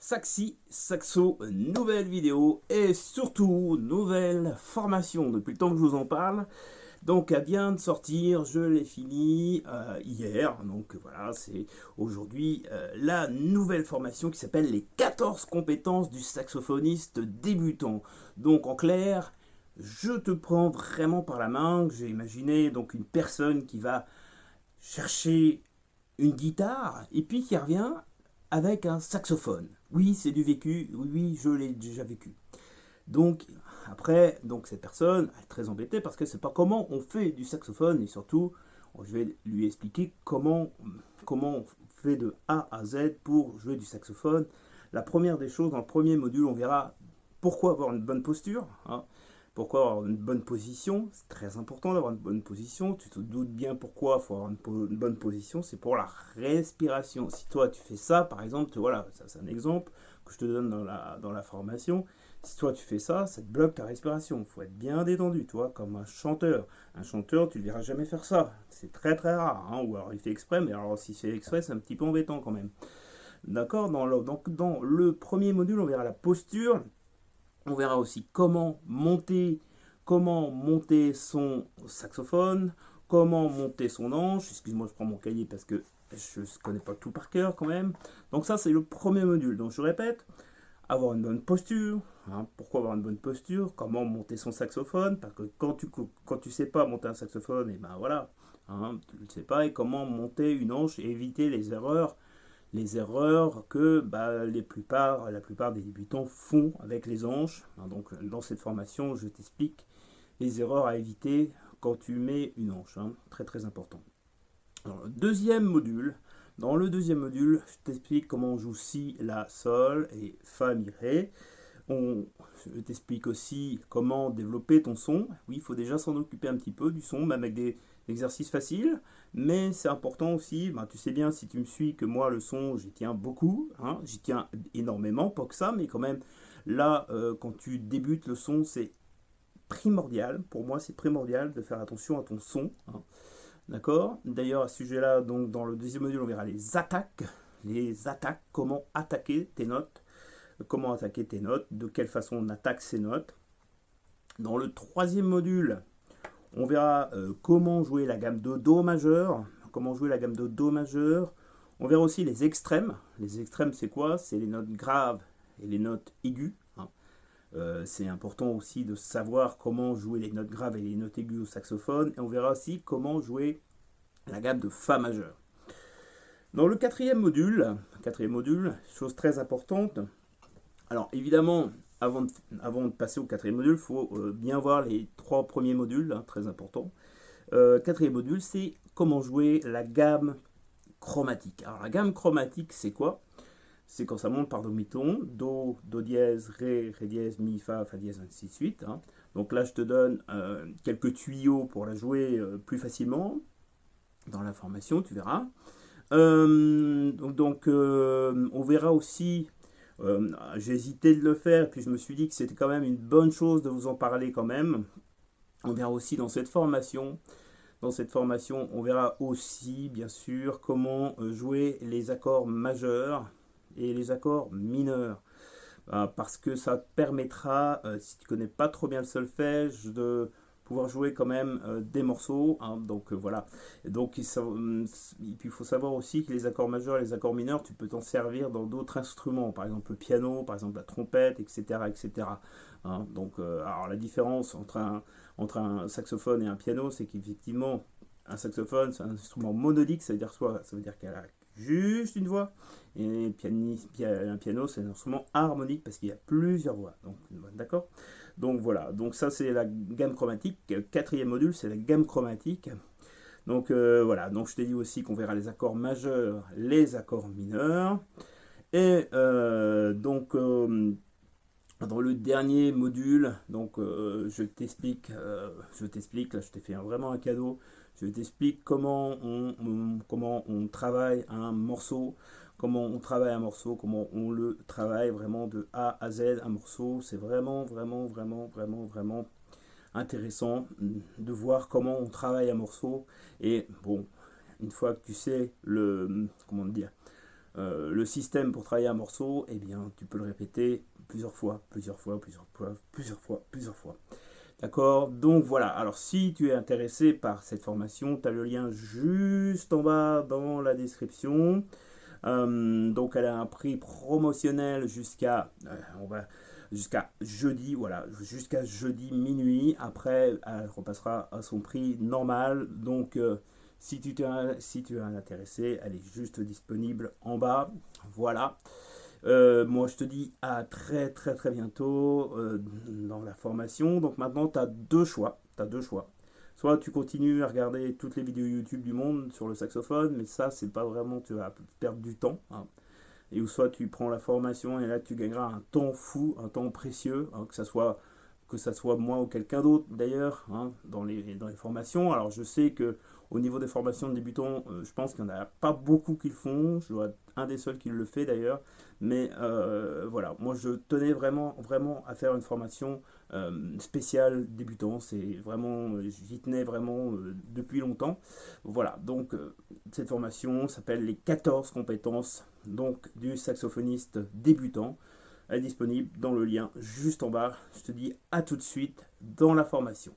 Saxi, Saxo, nouvelle vidéo et surtout nouvelle formation depuis le temps que je vous en parle. Donc elle vient de sortir, je l'ai fini hier, donc voilà, c'est aujourd'hui la nouvelle formation qui s'appelle les 14 compétences du saxophoniste débutant. Donc en clair, je te prends vraiment par la main, j'ai imaginé donc une personne qui va chercher une guitare et puis qui revient avec un saxophone. Oui, c'est du vécu, oui, je l'ai déjà vécu. Donc, après, donc cette personne est très embêtée parce que c'est pas comment on fait du saxophone et surtout, je vais lui expliquer comment on fait de A à Z pour jouer du saxophone. La première des choses, dans le premier module, on verra pourquoi avoir une bonne posture, hein, pourquoi avoir une bonne position. C'est très important d'avoir une bonne position. Tu te doutes bien pourquoi il faut avoir une bonne position. C'est pour la respiration. Si toi tu fais ça, par exemple, voilà, ça c'est un exemple que je te donne dans la formation. Si toi tu fais ça, ça te bloque ta respiration. Il faut être bien détendu, toi, comme un chanteur. Un chanteur, tu ne le verras jamais faire ça. C'est très très rare. Hein, ou alors il fait exprès, mais alors s'il fait exprès, c'est un petit peu embêtant quand même. D'accord, dans le premier module, on verra la posture. On verra aussi comment monter son saxophone, comment monter son ange. Excuse-moi, je prends mon cahier parce que je ne connais pas tout par cœur quand même. Donc ça, c'est le premier module. Donc je répète, avoir une bonne posture. Hein, pourquoi avoir une bonne posture? Comment monter son saxophone? Parce que quand tu sais pas monter un saxophone, et ben voilà, hein, tu ne sais pas. Et comment monter une hanche et éviter les erreurs que la plupart des débutants font avec les hanches. Hein, donc dans cette formation, je t'explique les erreurs à éviter quand tu mets une hanche. Hein, très très important. Alors, dans le deuxième module, je t'explique comment on joue si, la, sol et fa, mi, ré. Je t'explique aussi comment développer ton son. Oui, il faut déjà s'en occuper un petit peu du son, même avec des exercices faciles. Mais c'est important aussi, ben, tu sais bien si tu me suis que moi le son j'y tiens beaucoup, hein, j'y tiens énormément, pas que ça, mais quand même là quand tu débutes le son c'est primordial, pour moi c'est primordial de faire attention à ton son. Hein. D'accord. D'ailleurs, à ce sujet-là, donc dans le deuxième module, on verra les attaques, comment attaquer tes notes, de quelle façon on attaque ces notes. Dans le troisième module, on verra comment jouer la gamme de Do majeur, On verra aussi les extrêmes. Les extrêmes, c'est quoi? C'est les notes graves et les notes aiguës. Hein. C'est important aussi de savoir comment jouer les notes graves et les notes aiguës au saxophone. Et on verra aussi comment jouer la gamme de Fa majeur. Dans le quatrième module, chose très importante, alors évidemment, avant de passer au quatrième module, il faut bien voir les trois premiers modules, hein, très important. Quatrième module, c'est comment jouer la gamme chromatique. Alors la gamme chromatique, c'est quoi? C'est quand ça monte par demi-ton, Do, Do dièse, Ré dièse, Mi, Fa dièse, ainsi de suite. Hein. Donc là, je te donne quelques tuyaux pour la jouer plus facilement. Dans la formation, tu verras. On verra aussi, j'ai hésité de le faire, puis je me suis dit que c'était quand même une bonne chose de vous en parler quand même. On verra aussi dans cette formation, on verra aussi bien sûr comment jouer les accords majeurs et les accords mineurs. Parce que ça te permettra, si tu connais pas trop bien le solfège, de pouvoir jouer quand même des morceaux. Hein, donc voilà. Et donc il faut savoir aussi que les accords majeurs et les accords mineurs, tu peux t'en servir dans d'autres instruments, par exemple le piano, par exemple la trompette, etc. etc. Hein, donc alors la différence entre un saxophone et un piano, c'est qu'effectivement un saxophone c'est un instrument monodique, ça veut dire qu'elle a juste une voix. Et un piano, c'est un instrument harmonique parce qu'il y a plusieurs voix. Donc, d'accord. Donc voilà. Donc ça, c'est la gamme chromatique. Quatrième module, c'est la gamme chromatique. Donc voilà. Donc je t'ai dit aussi qu'on verra les accords majeurs, les accords mineurs. Et dans le dernier module, donc je t'explique, là je t'ai fait vraiment un cadeau, je t'explique comment on travaille comment on le travaille vraiment de A à Z, un morceau, c'est vraiment intéressant de voir comment on travaille un morceau, et bon, une fois que tu sais comment dire, le système pour travailler un morceau, eh bien, tu peux le répéter plusieurs fois, plusieurs fois, plusieurs fois, plusieurs fois, plusieurs fois. D'accord? Donc voilà, alors si tu es intéressé par cette formation, tu as le lien juste en bas dans la description. Donc elle a un prix promotionnel jusqu'à jeudi, voilà, jusqu'à jeudi minuit. Après, elle repassera à son prix normal. Donc si tu es intéressé, elle est juste disponible en bas. Voilà. Moi, je te dis à très très très bientôt dans la formation. Donc maintenant, tu as deux choix. T'as deux choix. Soit tu continues à regarder toutes les vidéos YouTube du monde sur le saxophone, mais ça, c'est pas vraiment, tu vas perdre du temps, hein. Et ou soit tu prends la formation et là, tu gagneras un temps fou, un temps précieux, hein, que ça soit moi ou quelqu'un d'autre d'ailleurs, hein, dans les formations. Alors je sais que au niveau des formations de débutants, je pense qu'il n'y en a pas beaucoup qui le font. Je dois être un des seuls qui le fait d'ailleurs. Mais voilà, moi je tenais vraiment, vraiment à faire une formation spéciale débutant. C'est vraiment, j'y tenais vraiment depuis longtemps. Voilà, donc cette formation s'appelle les 14 compétences donc du saxophoniste débutant. Elle est disponible dans le lien juste en bas. Je te dis à tout de suite dans la formation.